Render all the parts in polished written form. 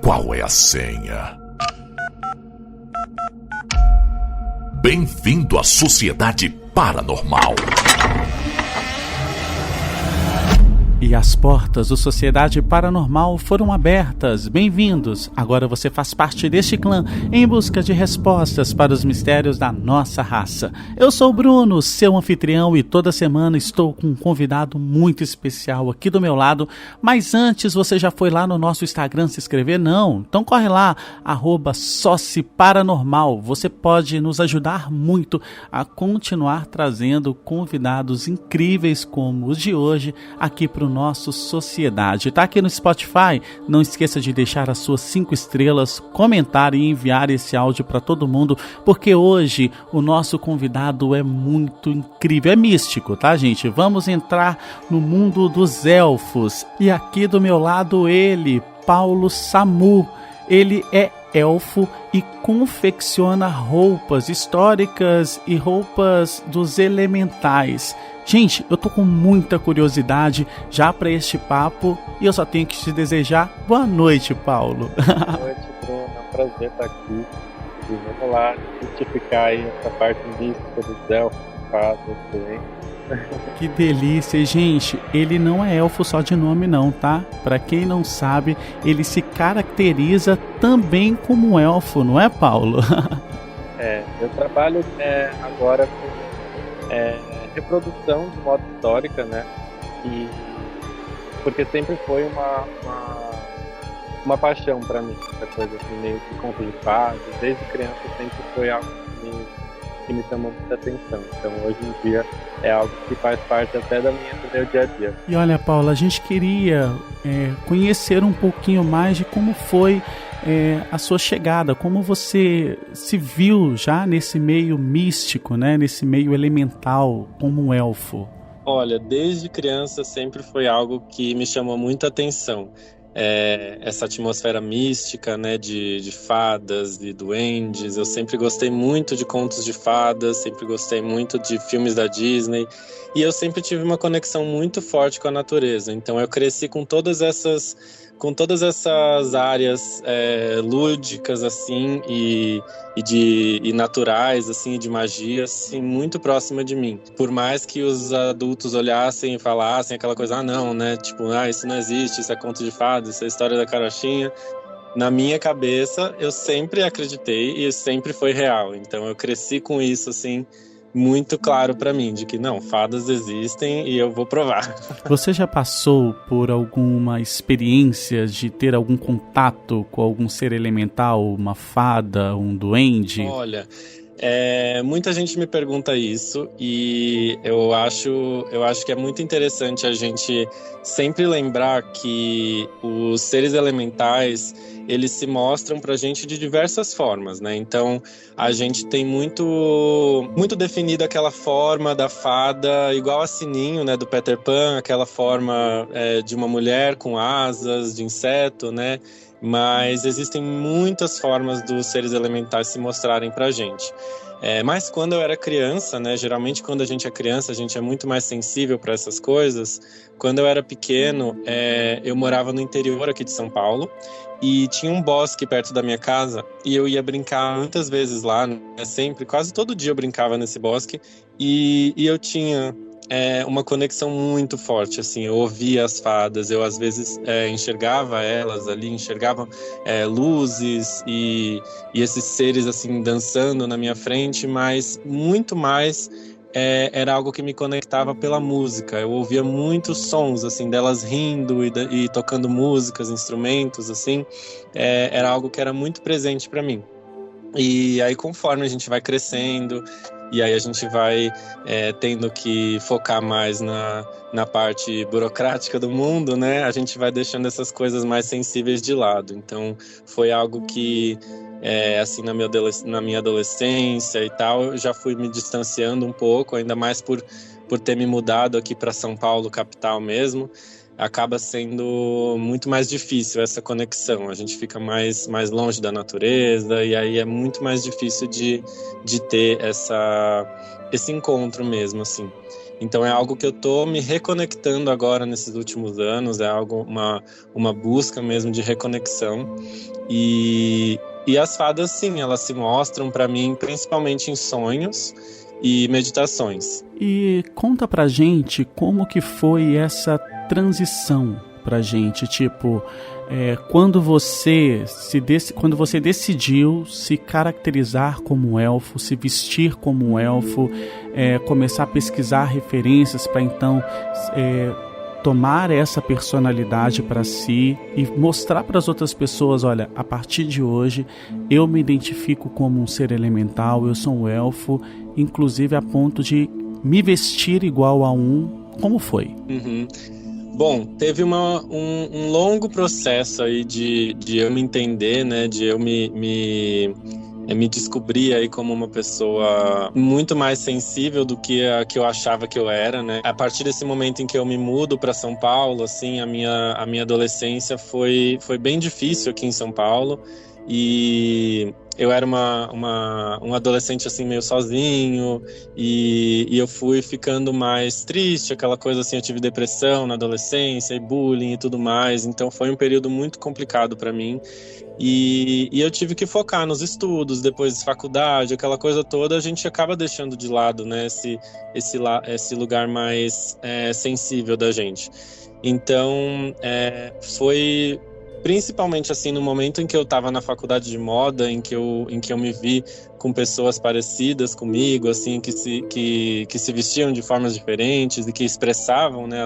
Qual é a senha? Bem-vindo à Sociedade Paranormal. E as portas do Sociedade Paranormal foram abertas. Bem-vindos! Agora você faz parte deste clã em busca de respostas para os mistérios da nossa raça. Eu sou o Bruno, seu anfitrião, e toda semana estou com um convidado muito especial aqui do meu lado. Mas antes, você já foi lá no nosso Instagram se inscrever? Não? Então corre lá, @sociparanormal. Você pode nos ajudar muito a continuar trazendo convidados incríveis como os de hoje aqui para o nosso Sociedade. Tá aqui no Spotify? Não esqueça de deixar as suas 5 estrelas, comentar e enviar esse áudio para todo mundo, porque hoje o nosso convidado é muito incrível, é místico, tá, gente? Vamos entrar no mundo dos elfos. E aqui do meu lado ele, Paulo Samu. Ele é elfo e confecciona roupas históricas e roupas dos elementais. Gente, eu tô com muita curiosidade já para este papo e eu só tenho que te desejar boa noite, Paulo. Boa noite, Bruno. É um prazer estar aqui. E vamos lá justificar aí essa parte mística dos elfos, fadas, hein? Que delícia, e, gente, ele não é elfo só de nome não, tá? Pra quem não sabe, ele se caracteriza também como um elfo, não é, Paulo? Eu trabalho agora com reprodução de moda histórica, né? Porque sempre foi uma paixão pra mim, essa coisa assim, meio que conto de fadas. Desde criança sempre foi algo que me chamou muita atenção. Então hoje em dia é algo que faz parte até do meu dia a dia. E olha, Paula, a gente queria conhecer um pouquinho mais de como foi a sua chegada, como você se viu já nesse meio místico, né, nesse meio elemental como um elfo. Olha, desde criança sempre foi algo que me chamou muita atenção. Essa atmosfera mística, né, de fadas e duendes. Eu sempre gostei muito de contos de fadas, sempre gostei muito de filmes da Disney, e eu sempre tive uma conexão muito forte com a natureza. Então eu cresci com todas essas áreas lúdicas assim e naturais assim, de magia assim, muito próxima de mim. Por mais que os adultos olhassem e falassem aquela coisa, não, né, tipo, isso não existe, isso é conto de fadas, isso é história da carochinha, na minha cabeça eu sempre acreditei e sempre foi real. Então eu cresci com isso assim, muito claro pra mim, de que não, fadas existem e eu vou provar. Você já passou por alguma experiência de ter algum contato com algum ser elemental, uma fada, um duende? Olha, muita gente me pergunta isso e eu acho que é muito interessante a gente sempre lembrar que os seres elementais, eles se mostram pra gente de diversas formas, né? Então, a gente tem muito definida aquela forma da fada, igual a Sininho, né, do Peter Pan, aquela forma de uma mulher com asas, de inseto, né? Mas existem muitas formas dos seres elementais se mostrarem pra gente. Mas quando eu era criança, né, geralmente quando a gente é criança, a gente é muito mais sensível para essas coisas. Quando eu era pequeno, eu morava no interior aqui de São Paulo e tinha um bosque perto da minha casa e eu ia brincar muitas vezes lá, né, sempre, quase todo dia eu brincava nesse bosque e eu tinha uma conexão muito forte, assim, eu ouvia as fadas, eu às vezes enxergava elas ali, enxergava luzes e esses seres assim dançando na minha frente, mas muito mais era algo que me conectava pela música. Eu ouvia muitos sons assim delas rindo e tocando músicas, instrumentos assim, era algo que era muito presente para mim. E aí conforme a gente vai crescendo e aí a gente vai tendo que focar mais na parte burocrática do mundo, né? A gente vai deixando essas coisas mais sensíveis de lado. Então, foi algo que, assim, na minha adolescência e tal, eu já fui me distanciando um pouco, ainda mais por ter me mudado aqui para São Paulo, capital mesmo. Acaba sendo muito mais difícil essa conexão. A gente fica mais longe da natureza e aí é muito mais difícil de ter esse encontro mesmo, assim. Então é algo que eu tô me reconectando agora nesses últimos anos, é algo, uma busca mesmo de reconexão. E as fadas, sim, elas se mostram para mim principalmente em sonhos e meditações. E conta pra gente como que foi essa transição pra gente, tipo, quando você decidiu se caracterizar como um elfo, se vestir como um elfo, começar a pesquisar referências para então tomar essa personalidade para si e mostrar para as outras pessoas, olha, a partir de hoje eu me identifico como um ser elemental, eu sou um elfo, inclusive a ponto de me vestir igual a um. Como foi? Uhum. Bom, teve um longo processo aí de eu me entender, né, de eu me descobrir aí como uma pessoa muito mais sensível do que a que eu achava que eu era, né? A partir desse momento em que eu me mudo para São Paulo, assim, a minha adolescência foi bem difícil aqui em São Paulo, e eu era um adolescente assim meio sozinho, e eu fui ficando mais triste, aquela coisa assim, eu tive depressão na adolescência e bullying e tudo mais, então foi um período muito complicado para mim. E eu tive que focar nos estudos, depois faculdade, aquela coisa toda, a gente acaba deixando de lado, né, esse lugar mais sensível da gente. Então, foi principalmente assim no momento em que eu estava na faculdade de moda, em que eu me vi com pessoas parecidas comigo, assim, que se vestiam de formas diferentes e que expressavam, né,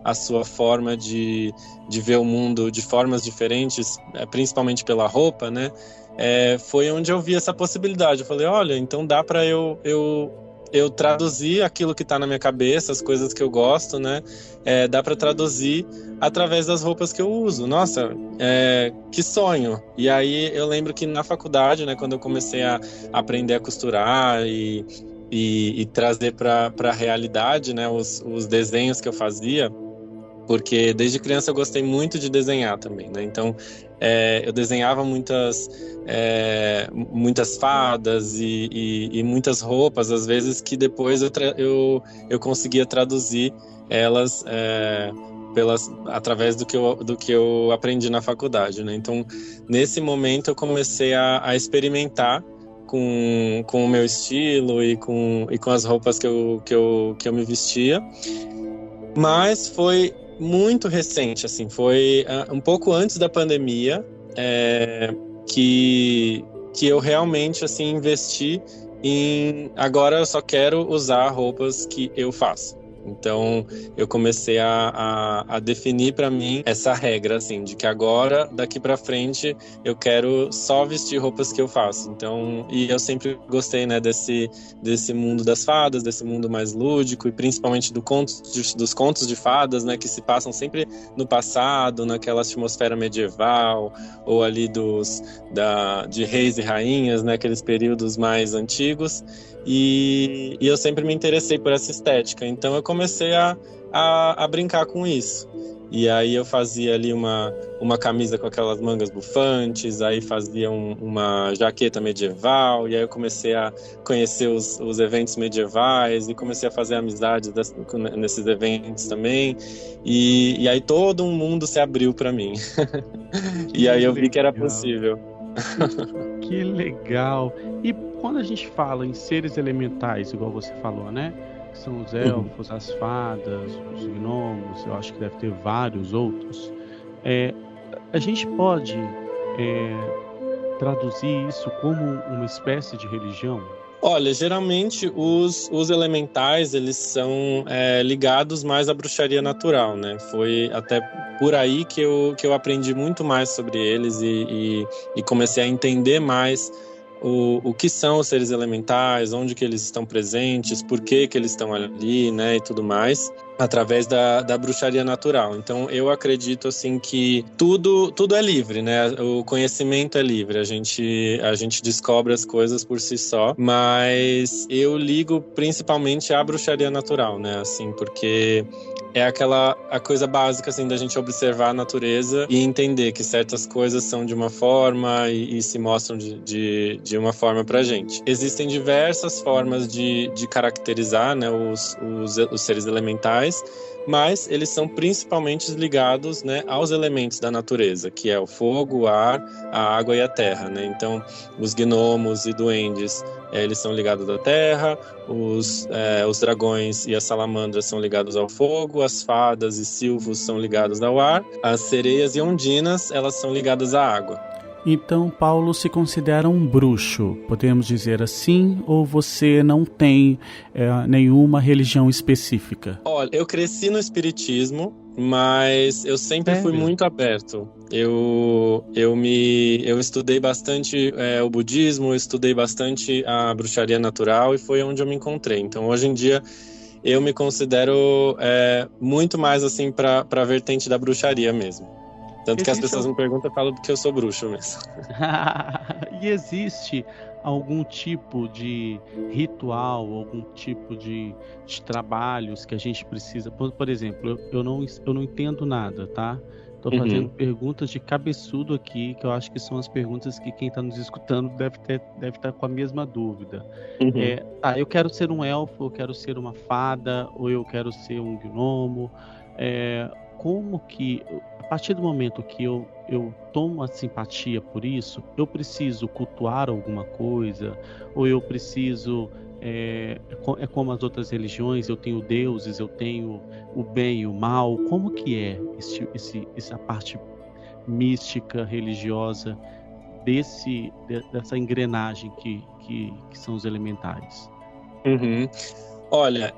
a sua forma de ver o mundo de formas diferentes, principalmente pela roupa, né? Foi onde eu vi essa possibilidade. Eu falei, olha, então dá para eu traduzir aquilo que está na minha cabeça, as coisas que eu gosto, né? Dá para traduzir através das roupas que eu uso. Nossa, que sonho! E aí eu lembro que na faculdade, né, quando eu comecei a aprender a costurar e trazer para a realidade, né, os desenhos que eu fazia, porque desde criança eu gostei muito de desenhar também, né? Então eu desenhava muitas fadas e muitas roupas, às vezes, que depois eu conseguia traduzir elas através do que eu aprendi na faculdade, né? Então nesse momento eu comecei a experimentar com o meu estilo e com as roupas que eu me vestia, mas foi muito recente, assim, foi um pouco antes da pandemia, que eu realmente, assim, investi em agora eu só quero usar roupas que eu faço. Então eu comecei a definir para mim essa regra, assim, de que agora, daqui para frente, eu quero só vestir roupas que eu faço. Então, e eu sempre gostei, né, desse mundo das fadas, desse mundo mais lúdico, e principalmente dos contos de fadas, né, que se passam sempre no passado, naquela atmosfera medieval, ou ali de reis e rainhas, né, aqueles períodos mais antigos. E eu sempre me interessei por essa estética, então eu comecei a brincar com isso. E aí eu fazia ali uma camisa com aquelas mangas bufantes, aí fazia uma jaqueta medieval, e aí eu comecei a conhecer os eventos medievais e comecei a fazer amizades nesses eventos também, e aí todo um mundo se abriu para mim. E aí eu vi que era possível. Que legal! E quando a gente fala em seres elementais, igual você falou, né? Que são os elfos, as fadas, os gnomos, eu acho que deve ter vários outros. A gente pode traduzir isso como uma espécie de religião? Olha, geralmente os elementais, eles são ligados mais à bruxaria natural, né? Foi até por aí que eu aprendi muito mais sobre eles e comecei a entender mais o que são os seres elementais, onde que eles estão presentes, por que eles estão ali, né, e tudo mais. através da bruxaria natural. Então eu acredito assim que tudo é livre, né? O conhecimento é livre, a gente descobre as coisas por si só, mas eu ligo principalmente à bruxaria natural, né? Assim, porque é a coisa básica assim da gente observar a natureza e entender que certas coisas são de uma forma e se mostram de uma forma pra gente. Existem diversas formas de caracterizar, né, os seres elementais, mas eles são principalmente ligados, né, aos elementos da natureza, que é o fogo, o ar, a água e a terra, né? Então, os gnomos e duendes, eles são ligados à terra, os dragões e as salamandras são ligados ao fogo, as fadas e silfos são ligados ao ar, as sereias e ondinas, elas são ligadas à água. Então, Paulo se considera um bruxo, podemos dizer assim, ou você não tem nenhuma religião específica? Olha, eu cresci no espiritismo, mas eu sempre fui muito aberto. Eu estudei bastante o budismo, eu estudei bastante a bruxaria natural e foi onde eu me encontrei. Então, hoje em dia, eu me considero muito mais assim para a vertente da bruxaria mesmo. Tanto que as pessoas me perguntam, eu falo que eu sou bruxo mesmo. E existe algum tipo de ritual, algum tipo de trabalhos que a gente precisa? Por exemplo, eu não entendo nada, tá? Estou fazendo perguntas de cabeçudo aqui, que eu acho que são as perguntas que quem está nos escutando deve estar com a mesma dúvida. Eu quero ser um elfo, eu quero ser uma fada, ou eu quero ser um gnomo. Como que, a partir do momento que eu tomo a simpatia por isso, eu preciso cultuar alguma coisa, ou eu preciso, como as outras religiões, eu tenho deuses, eu tenho o bem e o mal, como que é essa parte mística, religiosa, dessa engrenagem que são os elementais? Olha,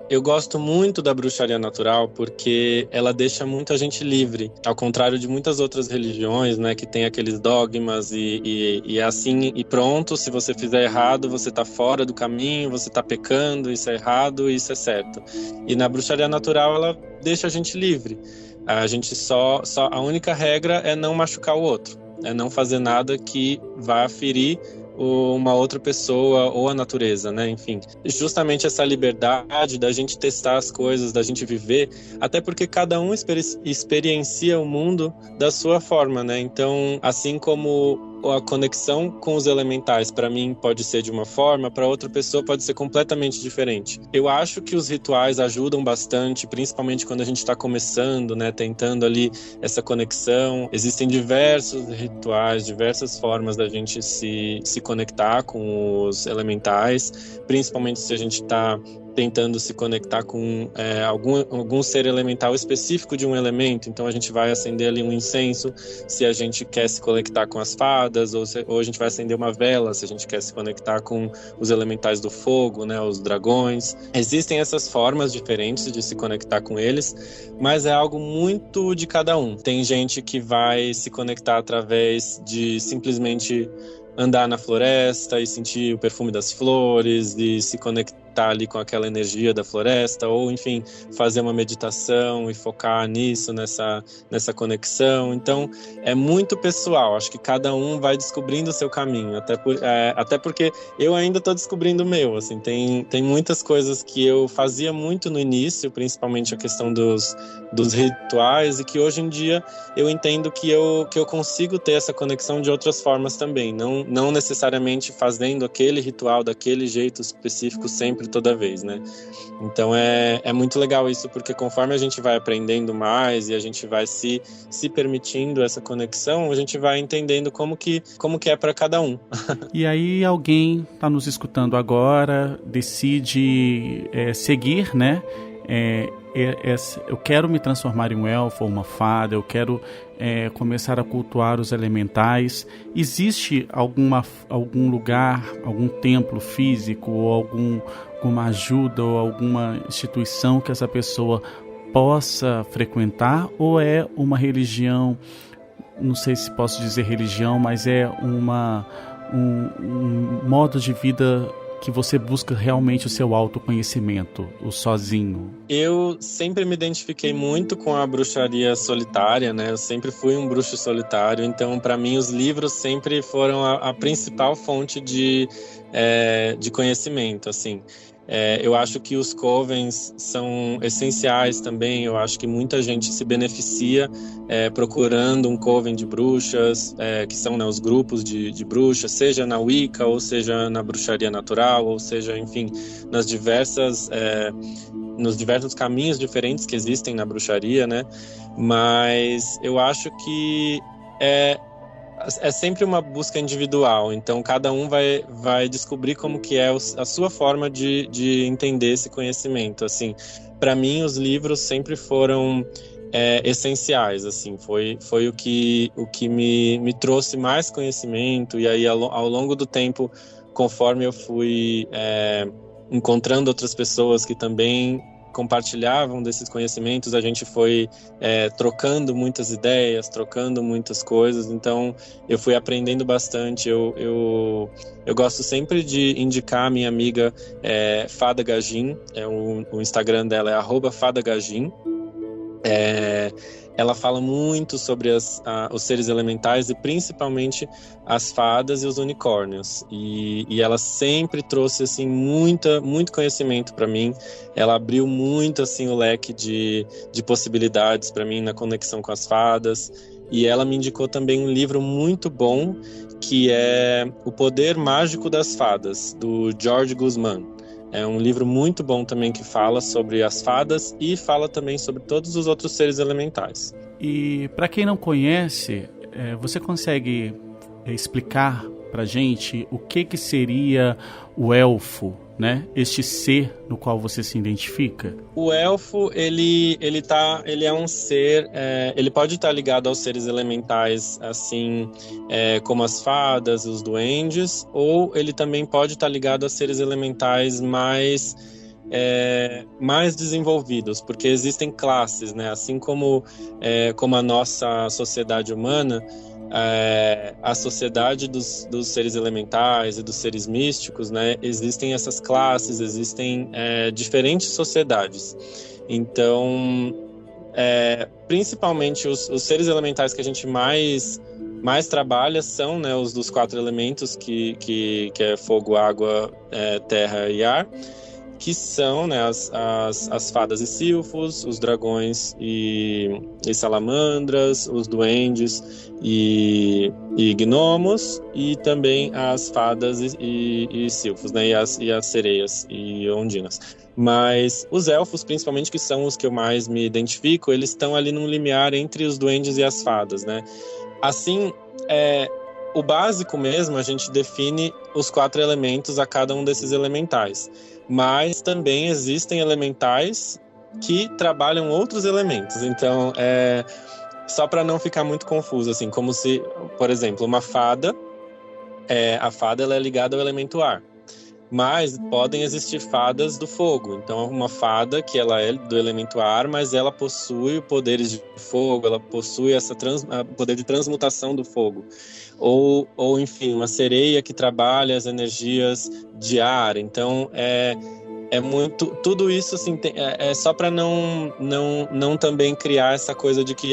eu gosto muito da bruxaria natural porque ela deixa muita gente livre, ao contrário de muitas outras religiões, né, que tem aqueles dogmas e assim e pronto, se você fizer errado, você tá fora do caminho, você tá pecando, isso é errado, isso é certo. E na bruxaria natural ela deixa a gente livre. A gente a única regra é não machucar o outro, é não fazer nada que vá ferir uma outra pessoa ou a natureza, né? Enfim, justamente essa liberdade da gente testar as coisas, da gente viver, até porque cada um experiencia o mundo da sua forma, né? Então, assim como a conexão com os elementais para mim pode ser de uma forma, para outra pessoa pode ser completamente diferente. Eu acho que os rituais ajudam bastante, principalmente quando a gente está começando, né, tentando ali essa conexão. Existem diversos rituais, diversas formas da gente se conectar com os elementais, principalmente se a gente está tentando se conectar com algum ser elemental específico de um elemento. Então a gente vai acender ali um incenso se a gente quer se conectar com as fadas, ou a gente vai acender uma vela se a gente quer se conectar com os elementais do fogo, né, os dragões. Existem essas formas diferentes de se conectar com eles, mas é algo muito de cada um. Tem gente que vai se conectar através de simplesmente andar na floresta e sentir o perfume das flores e se conectar ali com aquela energia da floresta, ou enfim, fazer uma meditação e focar nisso, nessa conexão. Então, é muito pessoal, acho que cada um vai descobrindo o seu caminho, até porque eu ainda estou descobrindo o meu, assim, tem muitas coisas que eu fazia muito no início, principalmente a questão dos rituais, e que hoje em dia eu entendo que eu consigo ter essa conexão de outras formas também, não necessariamente fazendo aquele ritual daquele jeito específico sempre, toda vez, né? Então é muito legal isso, porque conforme a gente vai aprendendo mais e a gente vai se permitindo essa conexão, a gente vai entendendo como que é para cada um. E aí alguém está nos escutando agora, decide seguir, né? Eu quero me transformar em um elfo ou uma fada, eu quero começar a cultuar os elementais. Existe algum lugar, algum templo físico ou alguma ajuda ou alguma instituição que essa pessoa possa frequentar, ou é uma religião, não sei se posso dizer religião, mas é um modo de vida que você busca realmente o seu autoconhecimento, o sozinho? Eu sempre me identifiquei muito com a bruxaria solitária, né? Eu sempre fui um bruxo solitário, então para mim os livros sempre foram a principal fonte de conhecimento, assim. Eu acho que os covens são essenciais também. Eu acho que muita gente se beneficia procurando um coven de bruxas, que são, né, os grupos de bruxas, seja na Wicca, ou seja na bruxaria natural, ou seja, enfim, nos diversos caminhos diferentes que existem na bruxaria, né? Mas eu acho que é sempre uma busca individual, então cada um vai descobrir como que é a sua forma de entender esse conhecimento. Assim, para mim os livros sempre foram essenciais, assim, foi o que me trouxe mais conhecimento, e aí ao longo do tempo, conforme eu fui encontrando outras pessoas que também compartilhavam desses conhecimentos, a gente foi trocando muitas ideias, trocando muitas coisas, então eu fui aprendendo bastante. Eu gosto sempre de indicar a minha amiga Fada Gajin, o Instagram dela é @fadagajin. Ela fala muito sobre os seres elementais e principalmente as fadas e os unicórnios, e ela sempre trouxe assim muito conhecimento para mim. Ela abriu muito assim o leque de possibilidades para mim na conexão com as fadas, e ela me indicou também um livro muito bom que é O Poder Mágico das Fadas, do George Guzman. É um livro muito bom também que fala sobre as fadas e fala também sobre todos os outros seres elementais. E para quem não conhece, você consegue explicar pra gente o que seria o elfo, né? Este ser no qual você se identifica? O elfo, ele é um ser, ele pode estar ligado aos seres elementais, assim, como as fadas, os duendes, ou ele também pode estar ligado a seres elementais mais desenvolvidos, porque existem classes, né? Assim como a nossa sociedade humana, a sociedade dos seres elementais e dos seres místicos, né? Existem essas classes, existem diferentes sociedades. Então, principalmente os seres elementais que a gente mais trabalha são, né, os dos 4 elementos, que é fogo, água, terra e ar, que são, né, as fadas e silfos, os dragões e salamandras, os duendes e gnomos, e também as fadas e silfos, né, e as sereias e ondinas. Mas os elfos, principalmente, que são os que eu mais me identifico, eles estão ali num limiar entre os duendes e as fadas, né? Assim, o básico mesmo, a gente define os 4 elementos a cada um desses elementais. Mas também existem elementais que trabalham outros elementos. Então, só para não ficar muito confuso, assim, como se, por exemplo, uma fada, a fada ela é ligada ao elemento ar. Mas podem existir fadas do fogo. Então, uma fada que ela é do elemento ar, mas ela possui poderes de fogo, ela possui poder de transmutação do fogo. Ou enfim, uma sereia que trabalha as energias de ar. Então, muito, tudo isso assim, é só para não também criar essa coisa de que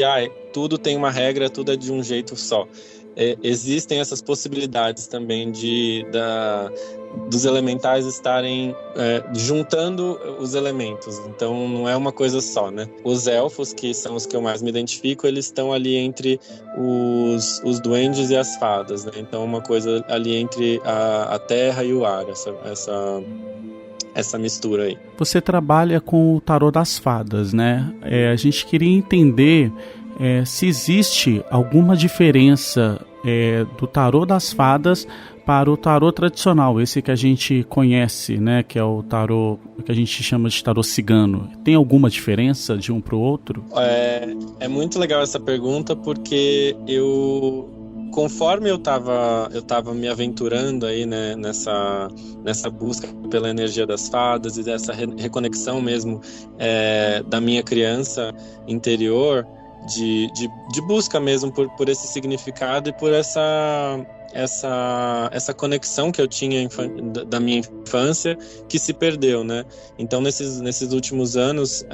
tudo tem uma regra, tudo é de um jeito só. Existem essas possibilidades também dos elementais estarem juntando os elementos, então não é uma coisa só, né? Os elfos, que são os que eu mais me identifico, eles estão ali entre os duendes e as fadas, né? Então uma coisa ali entre a terra e o ar, essa mistura aí. Você trabalha com o tarô das fadas, né? A gente queria entender se existe alguma diferença do tarô das fadas para o tarô tradicional, esse que a gente conhece, né, que é o tarô que a gente chama de tarô cigano. Tem alguma diferença de um para o outro? É muito legal essa pergunta, porque conforme eu tava me aventurando aí, né, nessa busca pela energia das fadas e dessa reconexão mesmo da minha criança interior, de busca mesmo por esse significado e por essa conexão que eu tinha da minha infância que se perdeu, né? Então, nesses últimos anos,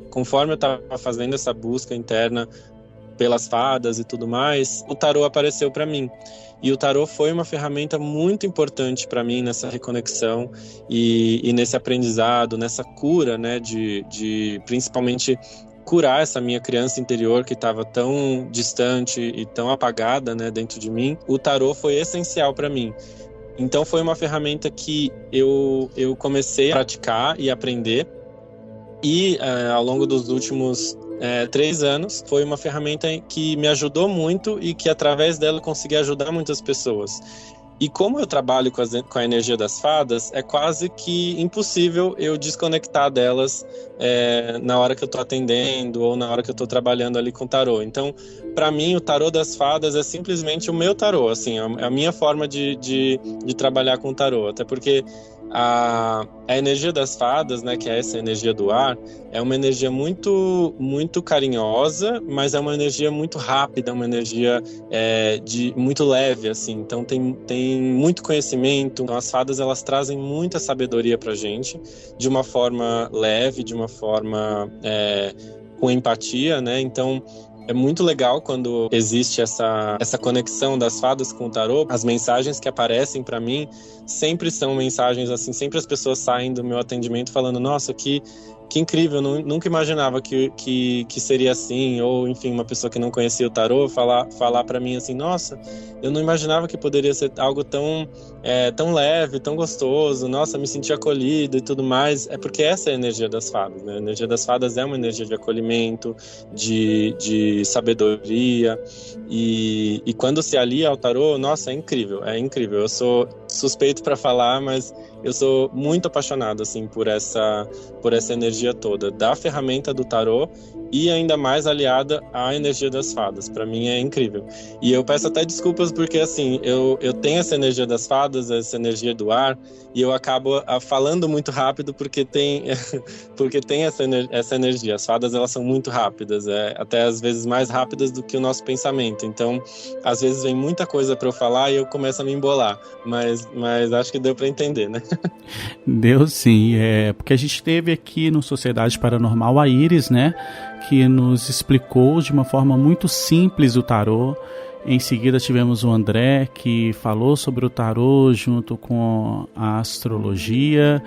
conforme eu estava fazendo essa busca interna pelas fadas e tudo mais, o tarô apareceu para mim. E o tarô foi uma ferramenta muito importante para mim nessa reconexão e nesse aprendizado, nessa cura, né? De principalmente curar essa minha criança interior que estava tão distante e tão apagada, né, dentro de mim. O tarô foi essencial para mim. Então foi uma ferramenta que eu comecei a praticar e aprender. E ao longo dos últimos 3 anos, foi uma ferramenta que me ajudou muito e que através dela eu consegui ajudar muitas pessoas. E como eu trabalho com a energia das fadas, é quase que impossível eu desconectar delas na hora que eu estou atendendo ou na hora que eu estou trabalhando ali com o tarô. Então, para mim, o tarô das fadas é simplesmente o meu tarô, assim, é a minha forma de trabalhar com o tarô. Até porque a energia das fadas, né, que é essa energia do ar, é uma energia muito, muito carinhosa, mas é uma energia muito rápida, uma energia muito leve, assim. Então tem muito conhecimento. Então as fadas, elas trazem muita sabedoria pra gente, de uma forma leve, de uma forma com empatia, né? Então é muito legal quando existe essa conexão das fadas com o tarô. As mensagens que aparecem para mim sempre são mensagens assim, sempre as pessoas saem do meu atendimento falando, nossa, que incrível, nunca imaginava que seria assim, ou enfim, uma pessoa que não conhecia o tarô falar para mim assim, nossa, eu não imaginava que poderia ser algo tão leve, tão gostoso, nossa, me senti acolhido e tudo mais. É porque essa é a energia das fadas, né? A energia das fadas é uma energia de acolhimento, de sabedoria, e quando se alia ao tarô, nossa, é incrível. Eu sou suspeito para falar, mas eu sou muito apaixonado assim por essa energia toda da ferramenta do tarô e ainda mais aliada à energia das fadas. Para mim é incrível. E eu peço até desculpas porque assim, eu tenho essa energia das fadas, essa energia do ar, e eu acabo falando muito rápido porque tem essa energia. As fadas, elas são muito rápidas, até às vezes mais rápidas do que o nosso pensamento. Então, às vezes vem muita coisa para eu falar e eu começo a me embolar, mas acho que deu para entender, né? Deu sim, porque a gente teve aqui no Sociedade Paranormal a Iris, né, que nos explicou de uma forma muito simples o tarô. Em seguida tivemos o André, que falou sobre o tarô junto com a astrologia,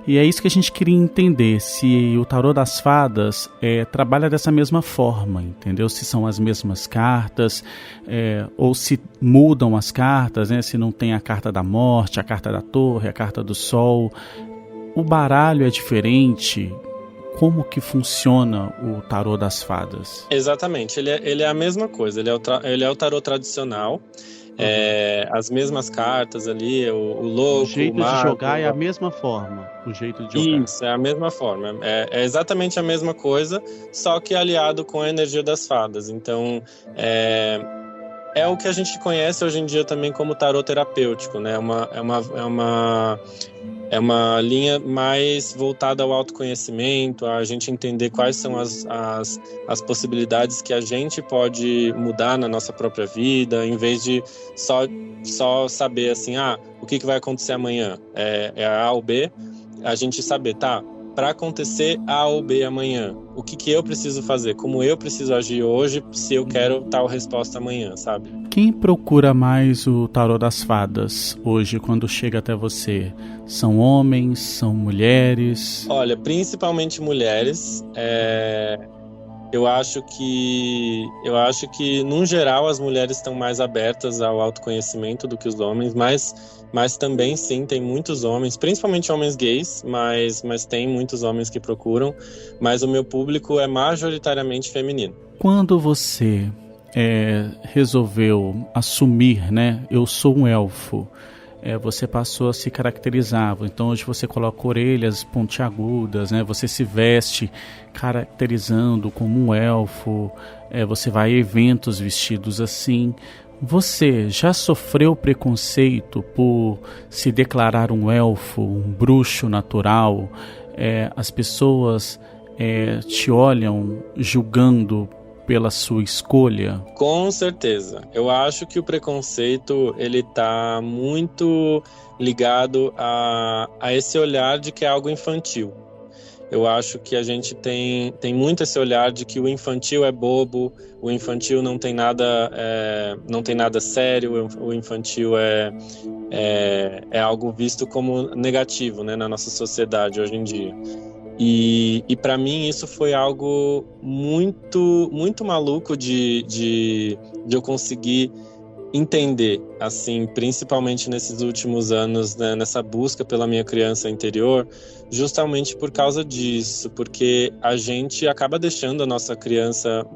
e é isso que a gente queria entender, se o tarô das fadas trabalha dessa mesma forma, entendeu? Se são as mesmas cartas, ou se mudam as cartas, né? Se não tem a carta da morte, a carta da torre, a carta do sol, o baralho é diferente. Como que funciona o tarô das fadas? Exatamente, ele é a mesma coisa, ele é o tarô tradicional, as mesmas cartas ali, o louco, o jeito o mago, de jogar é a mesma forma, o jeito de jogar. Isso, é a mesma forma, é exatamente a mesma coisa, só que aliado com a energia das fadas. Então, é o que a gente conhece hoje em dia também como tarô terapêutico, né? É uma linha mais voltada ao autoconhecimento, a gente entender quais são as possibilidades que a gente pode mudar na nossa própria vida, em vez de só saber assim, o que vai acontecer amanhã? É A ou B, a gente saber, para acontecer A ou B amanhã, o que eu preciso fazer? Como eu preciso agir hoje se eu quero tal resposta amanhã, sabe? Quem procura mais o tarô das fadas hoje quando chega até você? São homens? São mulheres? Olha, principalmente mulheres. Eu acho que, num geral, as mulheres estão mais abertas ao autoconhecimento do que os homens, mas também, sim, tem muitos homens, principalmente homens gays, mas tem muitos homens que procuram, mas o meu público é majoritariamente feminino. Quando você resolveu assumir, né, eu sou um elfo, você passou a se caracterizar, então hoje você coloca orelhas pontiagudas, né? Você se veste caracterizando como um elfo, você vai a eventos vestidos assim. Você já sofreu preconceito por se declarar um elfo, um bruxo natural? As pessoas te olham julgando pela sua escolha? Com certeza. Eu acho que o preconceito, ele tá muito ligado a esse olhar de que é algo infantil. Eu acho que a gente tem muito esse olhar de que o infantil é bobo, o infantil não tem nada sério, o infantil é algo visto como negativo, né, na nossa sociedade hoje em dia. E para mim isso foi algo muito, muito maluco de eu conseguir entender, assim, principalmente nesses últimos anos, né, nessa busca pela minha criança interior, justamente por causa disso, porque a gente acaba deixando a nossa criança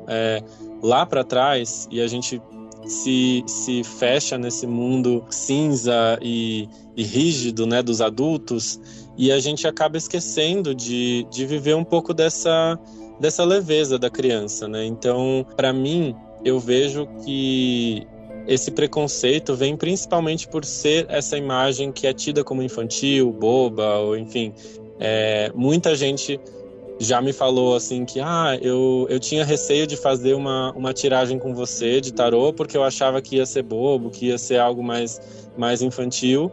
lá para trás e a gente se fecha nesse mundo cinza e rígido, né, dos adultos, e a gente acaba esquecendo de viver um pouco dessa leveza da criança, né? Então, para mim, eu vejo que esse preconceito vem principalmente por ser essa imagem que é tida como infantil, boba, ou enfim. Muita gente já me falou assim que eu tinha receio de fazer uma tiragem com você de tarô porque eu achava que ia ser bobo, que ia ser algo mais infantil.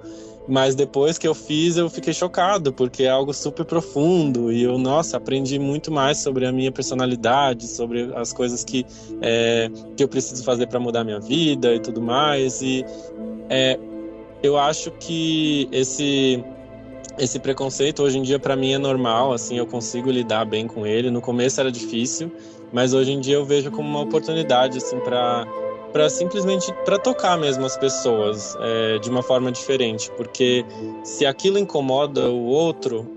Mas depois que eu fiz, eu fiquei chocado, porque é algo super profundo e eu, aprendi muito mais sobre a minha personalidade, sobre as coisas que eu preciso fazer para mudar minha vida e tudo mais. E eu acho que esse preconceito hoje em dia para mim é normal, assim, eu consigo lidar bem com ele. No começo era difícil, mas hoje em dia eu vejo como uma oportunidade, assim, para simplesmente para tocar mesmo as pessoas de uma forma diferente, porque se aquilo incomoda o outro,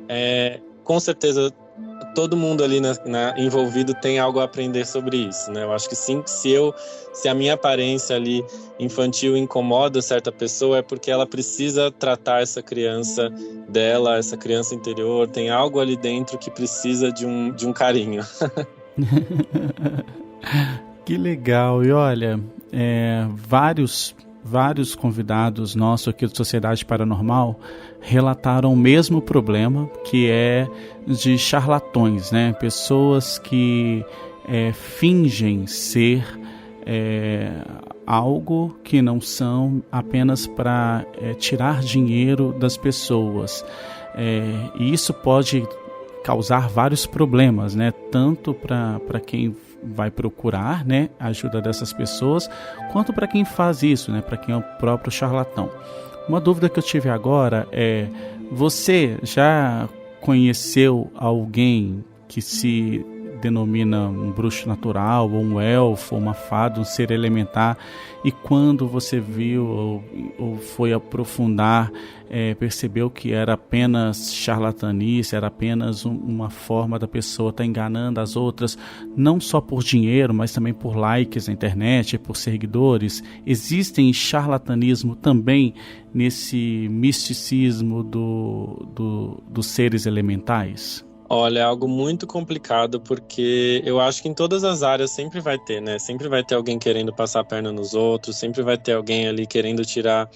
com certeza todo mundo ali envolvido tem algo a aprender sobre isso, né? Eu acho que sim, se a minha aparência ali infantil incomoda certa pessoa, é porque ela precisa tratar essa criança dela, essa criança interior, tem algo ali dentro que precisa de um carinho. Que legal, e olha, vários convidados nossos aqui do Sociedade Paranormal relataram o mesmo problema, que é de charlatões, né? Pessoas que fingem ser algo que não são, apenas para tirar dinheiro das pessoas. E isso pode causar vários problemas, né? Tanto para quem vai procurar, né, a ajuda dessas pessoas, quanto para quem faz isso, né, para quem é o próprio charlatão. Uma dúvida que eu tive agora é: você já conheceu alguém que se denomina um bruxo natural, ou um elfo, ou uma fada, um ser elementar, e quando você viu ou foi aprofundar, percebeu que era apenas charlatanice, era apenas uma forma da pessoa estar enganando as outras, não só por dinheiro, mas também por likes na internet, por seguidores? Existem charlatanismo também nesse misticismo dos seres elementais? Olha, é algo muito complicado, porque eu acho que em todas as áreas sempre vai ter, né? Sempre vai ter alguém querendo passar a perna nos outros, sempre vai ter alguém ali querendo tirar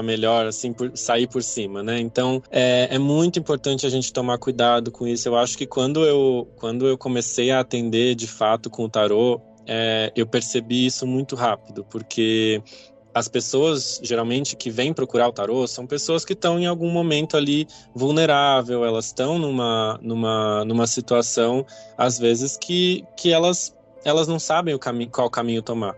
melhor, assim, sair por cima, né? Então, é muito importante a gente tomar cuidado com isso. Eu acho que quando eu comecei a atender de fato com o tarô, eu percebi isso muito rápido, porque as pessoas, geralmente, que vêm procurar o tarô são pessoas que estão em algum momento ali vulnerável, elas estão numa situação, às vezes, que elas não sabem qual caminho tomar.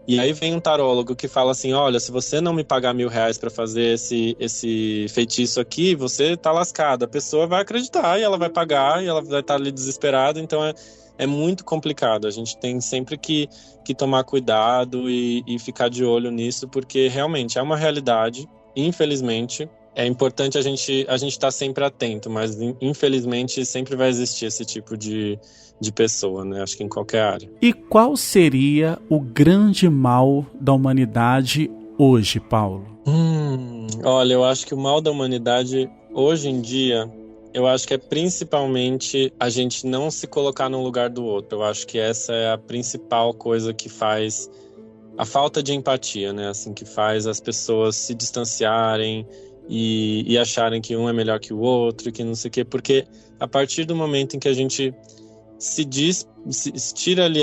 E aí vem um tarólogo que fala assim: olha, se você não me pagar R$1.000 para fazer esse feitiço aqui, você tá lascado. A pessoa vai acreditar e ela vai pagar e ela vai estar ali desesperada. Então é muito complicado. A gente tem sempre que tomar cuidado e ficar de olho nisso, porque realmente é uma realidade. Infelizmente, é importante a gente estar sempre atento, mas infelizmente sempre vai existir esse tipo de pessoa, né? Acho que em qualquer área. E qual seria o grande mal da humanidade hoje, Paulo? Olha, eu acho que o mal da humanidade hoje em dia, eu acho que é principalmente a gente não se colocar no lugar do outro. Eu acho que essa é a principal coisa que faz a falta de empatia, né? Assim, que faz as pessoas se distanciarem e acharem que um é melhor que o outro, que não sei o quê. Porque a partir do momento em que a gente se tira ali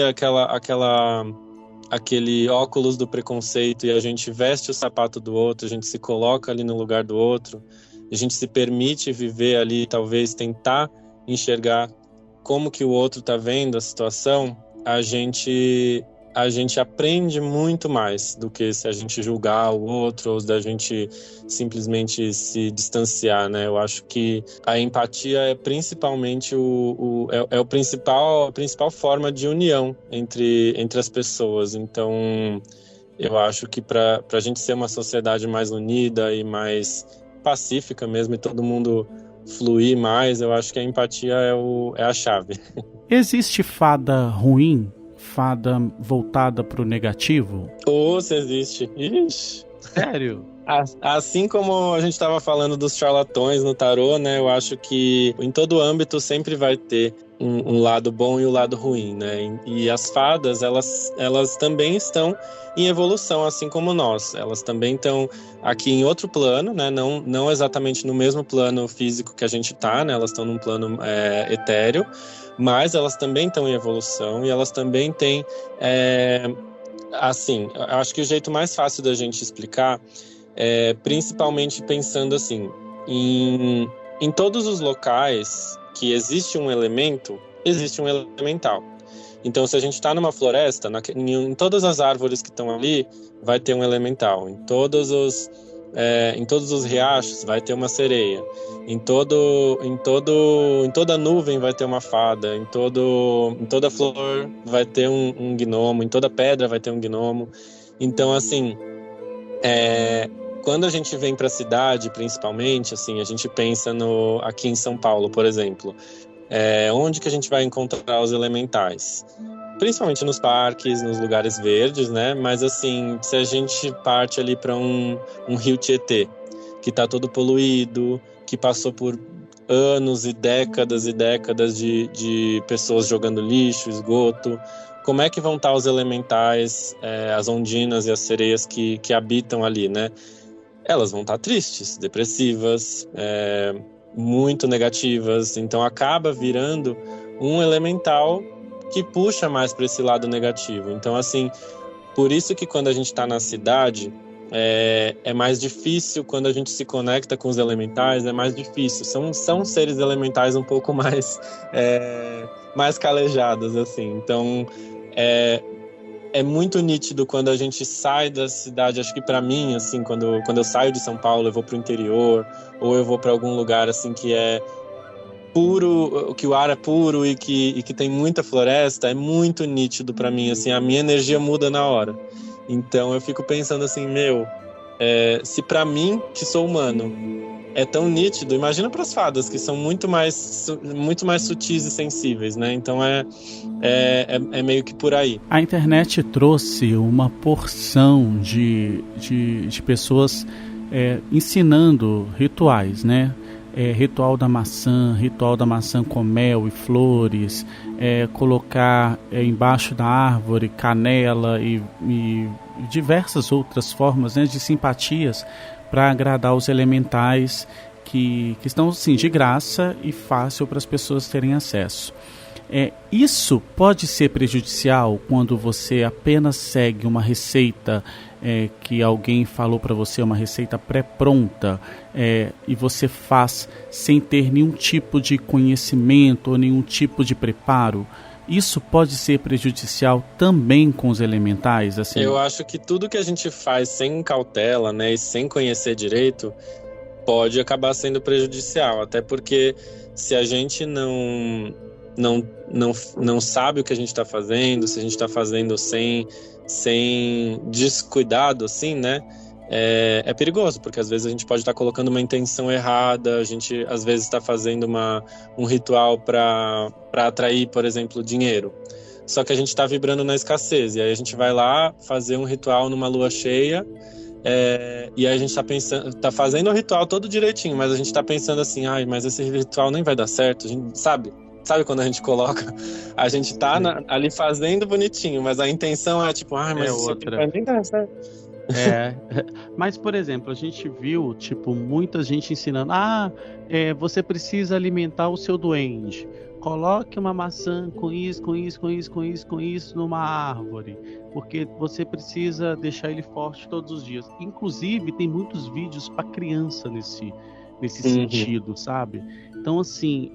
aquele óculos do preconceito e a gente veste o sapato do outro, a gente se coloca ali no lugar do outro, a gente se permite viver ali, talvez tentar enxergar como que o outro está vendo a situação, a gente aprende muito mais do que se a gente julgar o outro ou da gente simplesmente se distanciar, né? Eu acho que a empatia é principalmente a principal forma de união entre as pessoas. Então, eu acho que para a gente ser uma sociedade mais unida e mais pacífica mesmo, e todo mundo fluir mais, eu acho que a empatia é a chave. Existe fada ruim? Fada voltada pro negativo? Se existe. Ixi. Sério? Assim como a gente estava falando dos charlatões no tarô, né? Eu acho que em todo âmbito sempre vai ter um lado bom e o lado ruim, né? E as fadas, elas também estão em evolução, assim como nós. Elas também estão aqui em outro plano, né? Não exatamente no mesmo plano físico que a gente tá, né? Elas estão num plano etéreo, mas elas também estão em evolução e elas também têm... assim, eu acho que o jeito mais fácil da gente explicar principalmente pensando assim, em todos os locais que existe um elemento, existe um elemental. Então, se a gente está numa floresta, em todas as árvores que estão ali, vai ter um elemental. Em todos os riachos vai ter uma sereia. Em toda nuvem vai ter uma fada. Em toda flor vai ter um gnomo. Em toda pedra vai ter um gnomo. Então, assim, quando a gente vem para a cidade, principalmente, assim, a gente pensa aqui em São Paulo, por exemplo, onde que a gente vai encontrar os elementais? Principalmente nos parques, nos lugares verdes, né? Mas, assim, se a gente parte ali para um rio Tietê, que está todo poluído, que passou por anos e décadas de pessoas jogando lixo, esgoto, como é que vão estar os elementais, as ondinas e as sereias que habitam ali, né? Elas vão estar tristes, depressivas, muito negativas. Então acaba virando um elemental que puxa mais para esse lado negativo. Então, assim, por isso que quando a gente está na cidade, é mais difícil. Quando a gente se conecta com os elementais, é mais difícil. São seres elementais um pouco mais calejados, assim. Então, é muito nítido quando a gente sai da cidade. Acho que para mim, assim, quando eu saio de São Paulo, eu vou pro interior, ou eu vou para algum lugar assim que é puro, que o ar é puro e que tem muita floresta, é muito nítido para mim, assim, a minha energia muda na hora. Então eu fico pensando assim, se para mim, que sou humano, é tão nítido, imagina para as fadas, que são muito mais sutis e sensíveis, né? Então é meio que por aí. A internet trouxe uma porção de pessoas ensinando rituais, né? Ritual da maçã com mel e flores, colocar embaixo da árvore canela e diversas outras formas, né, de simpatias para agradar os elementais que estão, sim, de graça e fácil para as pessoas terem acesso. Isso pode ser prejudicial quando você apenas segue uma receita que alguém falou para você, uma receita pré-pronta, e você faz sem ter nenhum tipo de conhecimento ou nenhum tipo de preparo. Isso pode ser prejudicial também com os elementais? Assim? Eu acho que tudo que a gente faz sem cautela, né, e sem conhecer direito, pode acabar sendo prejudicial. Até porque se a gente não sabe o que a gente está fazendo, se a gente está fazendo sem descuidado, assim, né? É perigoso, porque às vezes a gente pode estar colocando uma intenção errada, a gente às vezes está fazendo um ritual para atrair, por exemplo, dinheiro. Só que a gente está vibrando na escassez, e aí a gente vai lá fazer um ritual numa lua cheia, e aí a gente tá fazendo o ritual todo direitinho, mas a gente está pensando assim, mas esse ritual nem vai dar certo, a gente sabe quando a gente coloca, a gente tá ali fazendo bonitinho, mas a intenção é tipo, mas outra. vai nem dar certo. É, mas, por exemplo, a gente viu, tipo, muita gente ensinando, você precisa alimentar o seu duende. Coloque uma maçã com isso, com isso, com isso, com isso, com isso numa árvore, porque você precisa deixar ele forte todos os dias. Inclusive, tem muitos vídeos para criança nesse Uhum. sentido, sabe? Então, assim,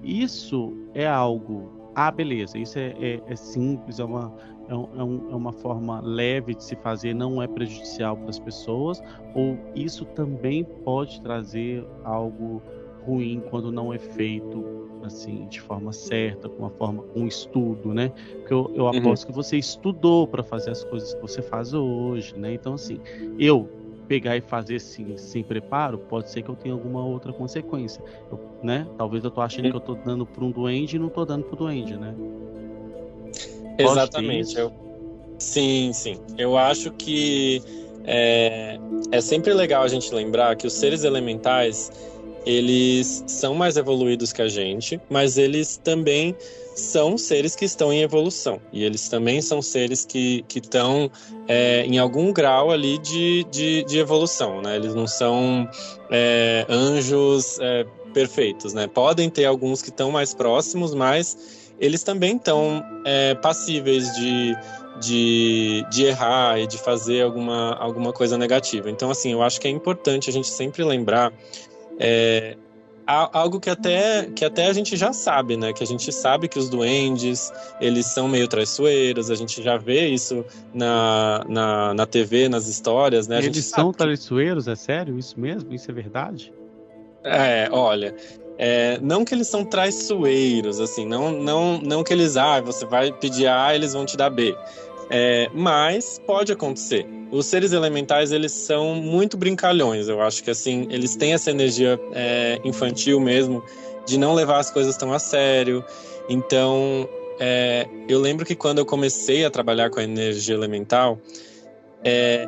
isso é algo. Ah, beleza, isso é simples, é uma forma leve de se fazer, não é prejudicial para as pessoas, ou isso também pode trazer algo ruim quando não é feito assim de forma certa, com estudo, né? Porque eu Uhum. aposto que você estudou para fazer as coisas que você faz hoje, né? Então, assim, eu pegar e fazer assim, sem preparo, pode ser que eu tenha alguma outra consequência, né? Talvez eu tô achando que eu tô dando para um duende e não tô dando pro duende, né? Pode ter Exatamente. isso? Sim, sim. Eu acho que é sempre legal a gente lembrar que os seres elementais, eles são mais evoluídos que a gente, mas eles também são seres que estão em evolução. E eles também são seres que estão em algum grau ali de evolução, né? Eles não são anjos perfeitos, né? Podem ter alguns que estão mais próximos, mas eles também estão passíveis de errar e de fazer alguma coisa negativa. Então, assim, eu acho que é importante a gente sempre lembrar algo que até a gente já sabe, né? Que a gente sabe que os duendes, eles são meio traiçoeiros, a gente já vê isso na TV, nas histórias, né? A gente Eles são sabe que traiçoeiros, é sério? Isso mesmo? Isso é verdade? olha, não que eles são traiçoeiros, assim, não que eles, você vai pedir A, eles vão te dar B. Mas pode acontecer. Os seres elementais, eles são muito brincalhões, eu acho que, assim, eles têm essa energia infantil mesmo, de não levar as coisas tão a sério. Então, eu lembro que quando eu comecei a trabalhar com a energia elemental,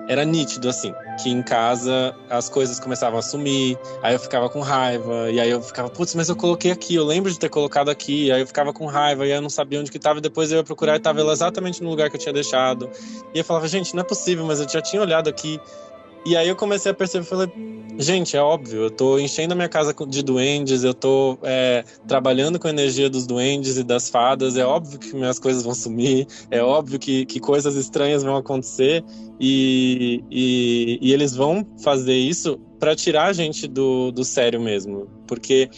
era nítido, assim, que em casa as coisas começavam a sumir, aí eu ficava com raiva, e aí eu ficava, putz, mas eu coloquei aqui, eu lembro de ter colocado aqui, aí eu ficava com raiva, e aí eu não sabia onde que tava, e depois eu ia procurar e tava ela exatamente no lugar que eu tinha deixado. E eu falava, gente, não é possível, mas eu já tinha olhado aqui. E aí eu comecei a perceber, falei, gente, é óbvio, eu tô enchendo a minha casa de duendes, eu tô trabalhando com a energia dos duendes e das fadas, é óbvio que minhas coisas vão sumir, é óbvio que coisas estranhas vão acontecer e eles vão fazer isso para tirar a gente do sério mesmo, porque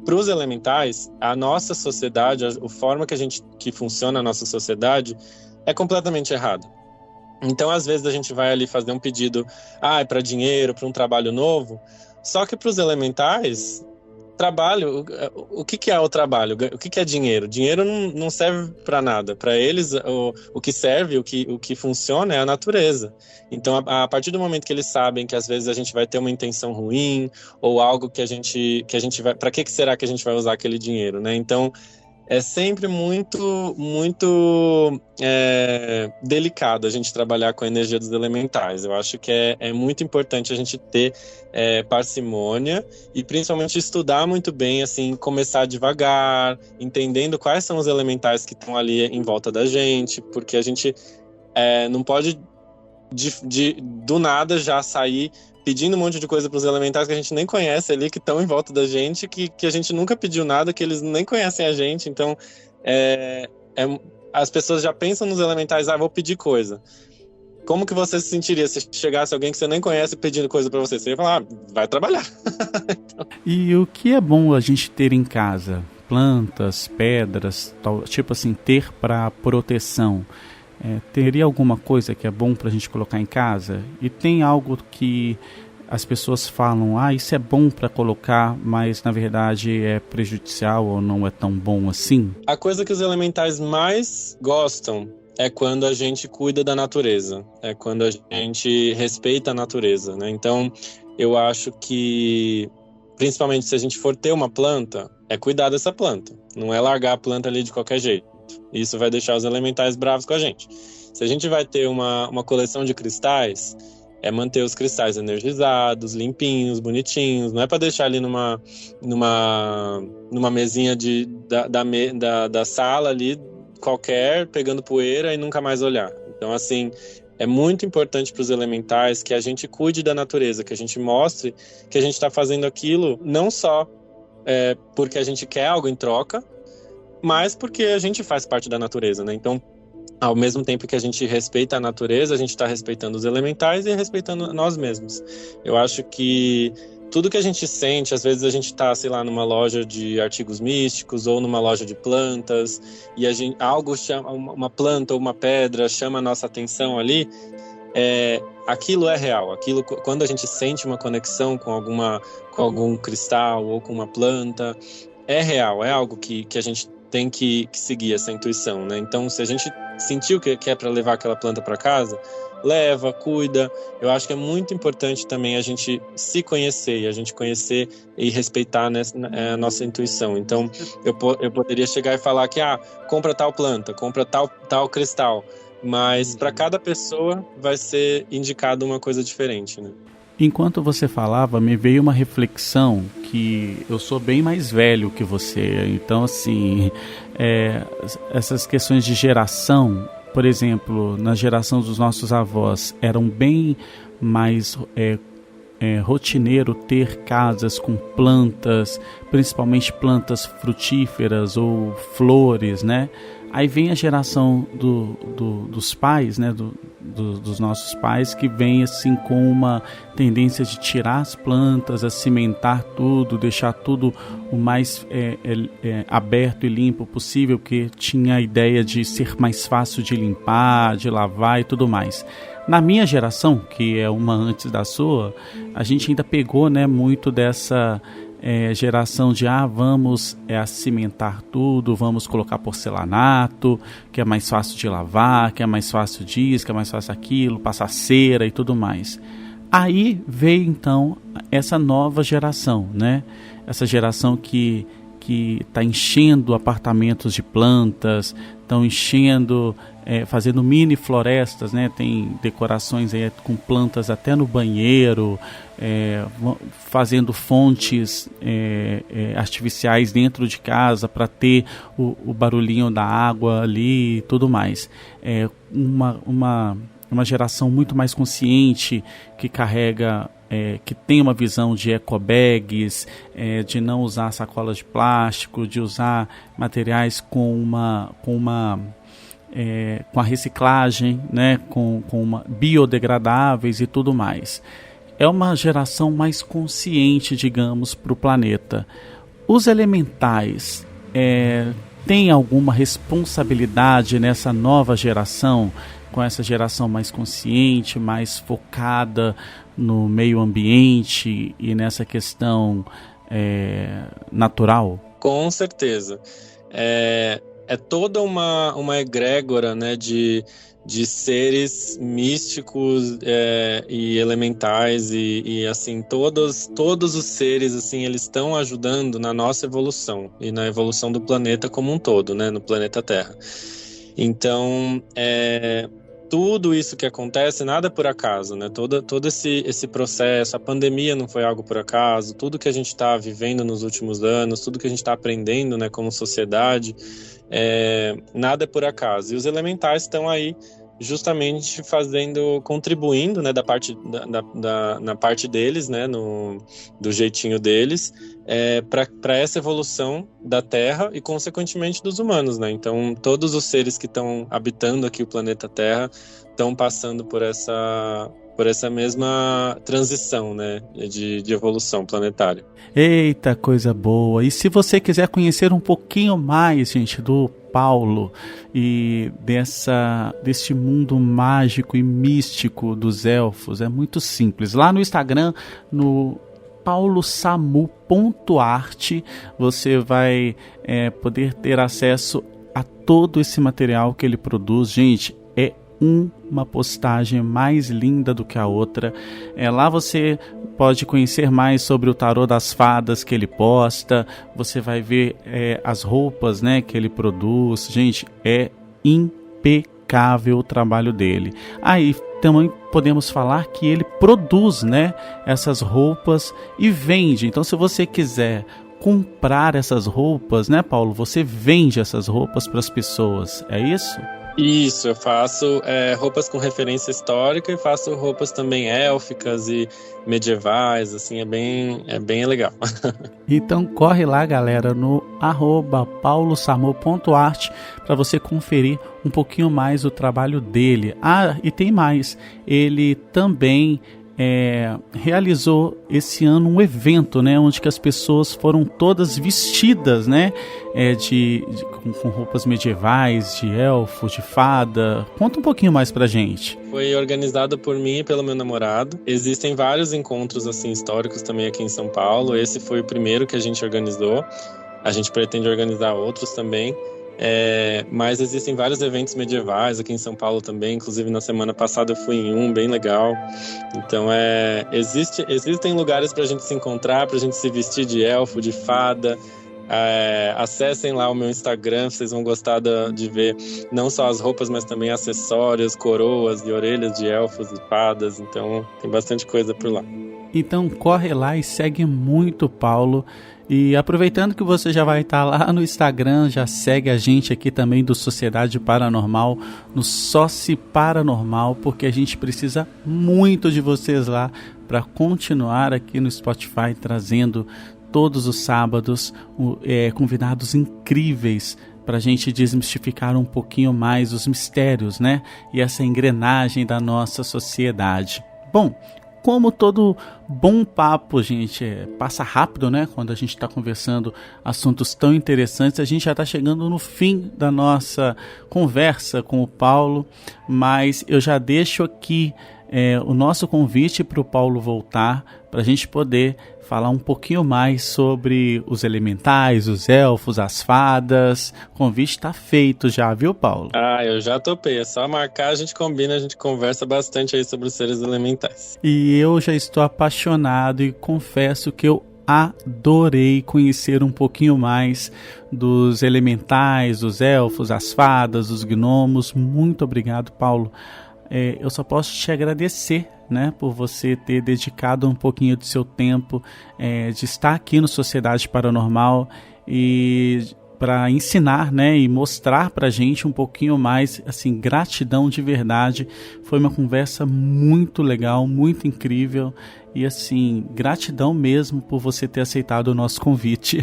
para os elementais, a nossa sociedade, a forma que funciona a nossa sociedade é completamente errada. Então, às vezes, a gente vai ali fazer um pedido para dinheiro, para um trabalho novo. Só que para os elementais, trabalho, o que é o trabalho? O que é dinheiro? Dinheiro não serve para nada. Para eles, o que serve, o que funciona é a natureza. Então, a partir do momento que eles sabem que às vezes a gente vai ter uma intenção ruim, ou algo que a gente vai. Para que será que a gente vai usar aquele dinheiro, né? Então, é sempre muito, muito delicado a gente trabalhar com a energia dos elementais. Eu acho que é muito importante a gente ter parcimônia e principalmente estudar muito bem, assim, começar devagar, entendendo quais são os elementais que estão ali em volta da gente, porque a gente não pode do nada já sair pedindo um monte de coisa para os elementais que a gente nem conhece ali, que estão em volta da gente, que a gente nunca pediu nada, que eles nem conhecem a gente. Então, as pessoas já pensam nos elementais, vou pedir coisa. Como que você se sentiria se chegasse alguém que você nem conhece pedindo coisa para você? Você ia falar, vai trabalhar. E o que é bom a gente ter em casa? Plantas, pedras, tipo assim, ter para proteção. Teria alguma coisa que é bom para a gente colocar em casa? E tem algo que as pessoas falam, isso é bom para colocar, mas na verdade é prejudicial ou não é tão bom assim? A coisa que os elementais mais gostam é quando a gente cuida da natureza, é quando a gente respeita a natureza, né? Então, eu acho que, principalmente se a gente for ter uma planta, é cuidar dessa planta, não é largar a planta ali de qualquer jeito. Isso vai deixar os elementais bravos com a gente. Se a gente vai ter uma coleção de cristais, é manter os cristais energizados, limpinhos, bonitinhos. Não é para deixar ali numa mesinha da sala ali, qualquer, pegando poeira e nunca mais olhar. Então, assim, é muito importante para os elementais que a gente cuide da natureza, que a gente mostre que a gente está fazendo aquilo não só porque a gente quer algo em troca, mas porque a gente faz parte da natureza, né? Então, ao mesmo tempo que a gente respeita a natureza, a gente está respeitando os elementais e respeitando nós mesmos. Eu acho que tudo que a gente sente, às vezes a gente está, sei lá, numa loja de artigos místicos ou numa loja de plantas e algo chama, uma planta ou uma pedra chama a nossa atenção ali, aquilo é real. Aquilo, quando a gente sente uma conexão com algum cristal ou com uma planta, é real, é algo que a gente tem que seguir essa intuição, né? Então, se a gente sentiu que é para levar aquela planta para casa, leva, cuida. Eu acho que é muito importante também a gente se conhecer, e a gente conhecer e respeitar, né, a nossa intuição. Então, eu poderia chegar e falar que, compra tal planta, compra tal cristal, mas para cada pessoa vai ser indicado uma coisa diferente, né? Enquanto você falava, me veio uma reflexão que eu sou bem mais velho que você. Então, assim, essas questões de geração, por exemplo, na geração dos nossos avós, eram bem mais rotineiro ter casas com plantas, principalmente plantas frutíferas ou flores, né? Aí vem a geração dos pais, né, dos nossos pais, que vem assim com uma tendência de tirar as plantas, a cimentar tudo, deixar tudo o mais aberto e limpo possível, porque tinha a ideia de ser mais fácil de limpar, de lavar e tudo mais. Na minha geração, que é uma antes da sua, a gente ainda pegou, né, muito dessa geração de vamos cimentar tudo, vamos colocar porcelanato, que é mais fácil de lavar, que é mais fácil disso, que é mais fácil aquilo, passar cera e tudo mais. Aí veio então essa nova geração, né? Essa geração que está enchendo apartamentos de plantas, estão enchendo, fazendo mini florestas, né? Tem decorações aí com plantas até no banheiro, fazendo fontes artificiais dentro de casa para ter o barulhinho da água ali e tudo mais. Uma geração muito mais consciente, que carrega, que tem uma visão de ecobags, de não usar sacolas de plástico, de usar materiais com a reciclagem, né, com biodegradáveis e tudo mais. É uma geração mais consciente, digamos, para o planeta. Os elementais têm alguma responsabilidade nessa nova geração, com essa geração mais consciente, mais focada no meio ambiente e nessa questão natural? Com certeza. É toda uma egrégora, né, de seres místicos e elementais e assim, todos os seres, assim, eles estão ajudando na nossa evolução e na evolução do planeta como um todo, né, no planeta Terra. Então, tudo isso que acontece, nada é por acaso, né? Todo esse processo, a pandemia não foi algo por acaso, tudo que a gente está vivendo nos últimos anos, tudo que a gente está aprendendo, né, como sociedade, nada é por acaso. E os elementais estão aí justamente contribuindo, né, na parte deles, né, do jeitinho deles, para essa evolução da Terra e, consequentemente, dos humanos, né? Então, todos os seres que estão habitando aqui o planeta Terra estão passando por essa mesma transição, né, de evolução planetária. Eita, coisa boa! E se você quiser conhecer um pouquinho mais, gente, do Paulo e desse mundo mágico e místico dos elfos, é muito simples. Lá no Instagram, no paulosamu.art, você vai poder ter acesso a todo esse material que ele produz. Gente, é uma postagem mais linda do que a outra. Lá você pode conhecer mais sobre o tarô das fadas que ele posta. Você vai ver as roupas, né, que ele produz. Gente, é impecável o trabalho dele. Aí também podemos falar que ele produz, né, essas roupas e vende. Então, se você quiser comprar essas roupas, né, Paulo, você vende essas roupas para as pessoas, é isso? Isso, eu faço roupas com referência histórica e faço roupas também élficas e medievais, assim, é bem legal. Então corre lá, galera, no @paulosamor.art para você conferir um pouquinho mais o trabalho dele. Ah, e tem mais, ele também realizou esse ano um evento, né, onde que as pessoas foram todas vestidas, né, com roupas medievais, de elfo, de fada. Conta um pouquinho mais pra gente. Foi organizado por mim e pelo meu namorado. Existem vários encontros assim históricos também aqui em São Paulo. Esse foi o primeiro que a gente organizou. A gente pretende organizar outros também. Mas existem vários eventos medievais aqui em São Paulo também, inclusive na semana passada eu fui em um bem legal. Então existem lugares para a gente se encontrar, para a gente se vestir de elfo, de fada. Acessem lá o meu Instagram, vocês vão gostar de ver não só as roupas, mas também acessórios, coroas e orelhas de elfos e fadas. Então tem bastante coisa por lá. Então corre lá e segue muito o Paulo. E aproveitando que você já vai estar lá no Instagram, já segue a gente aqui também do Sociedade Paranormal, no Soci Paranormal, porque a gente precisa muito de vocês lá para continuar aqui no Spotify trazendo todos os sábados convidados incríveis para a gente desmistificar um pouquinho mais os mistérios, né? E essa engrenagem da nossa sociedade. Bom, como todo bom papo, gente, passa rápido, né? Quando a gente está conversando assuntos tão interessantes, a gente já está chegando no fim da nossa conversa com o Paulo, mas eu já deixo aqui o nosso convite para o Paulo voltar, para a gente poder falar um pouquinho mais sobre os elementais, os elfos, as fadas. O convite está feito já, viu, Paulo? Eu já topei. É só marcar, a gente combina, a gente conversa bastante aí sobre os seres elementais. E eu já estou apaixonado e confesso que eu adorei conhecer um pouquinho mais dos elementais, dos elfos, as fadas, os gnomos. Muito obrigado, Paulo. Eu só posso te agradecer, né, por você ter dedicado um pouquinho do seu tempo de estar aqui no Sociedade Paranormal e para ensinar, né, e mostrar para a gente um pouquinho mais, assim, gratidão de verdade. Foi uma conversa muito legal, muito incrível. E assim, gratidão mesmo por você ter aceitado o nosso convite.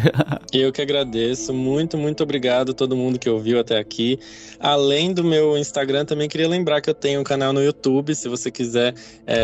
Eu que agradeço, muito, muito obrigado a todo mundo que ouviu até aqui. Além do meu Instagram, também queria lembrar que eu tenho um canal no YouTube, se você quiser,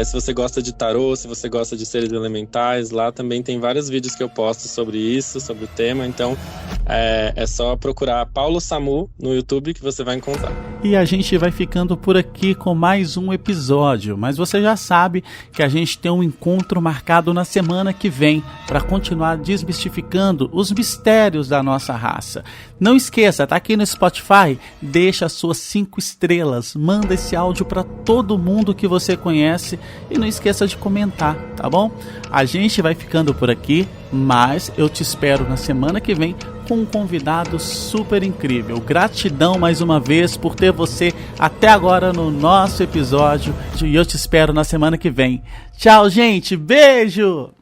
se você gosta de tarô, se você gosta de seres elementais, lá também tem vários vídeos que eu posto sobre isso, sobre o tema, então é só procurar Paulo Samu no YouTube que você vai encontrar. E a gente vai ficando por aqui com mais um episódio, mas você já sabe que a gente tem um encontro marcado na semana que vem para continuar desmistificando os mistérios da nossa raça. Não esqueça, tá aqui no Spotify, deixa as suas 5 estrelas, manda esse áudio para todo mundo que você conhece e não esqueça de comentar, tá bom? A gente vai ficando por aqui, mas eu te espero na semana que vem com um convidado super incrível. Gratidão mais uma vez por ter você até agora no nosso episódio e eu te espero na semana que vem. Tchau, gente. Beijo!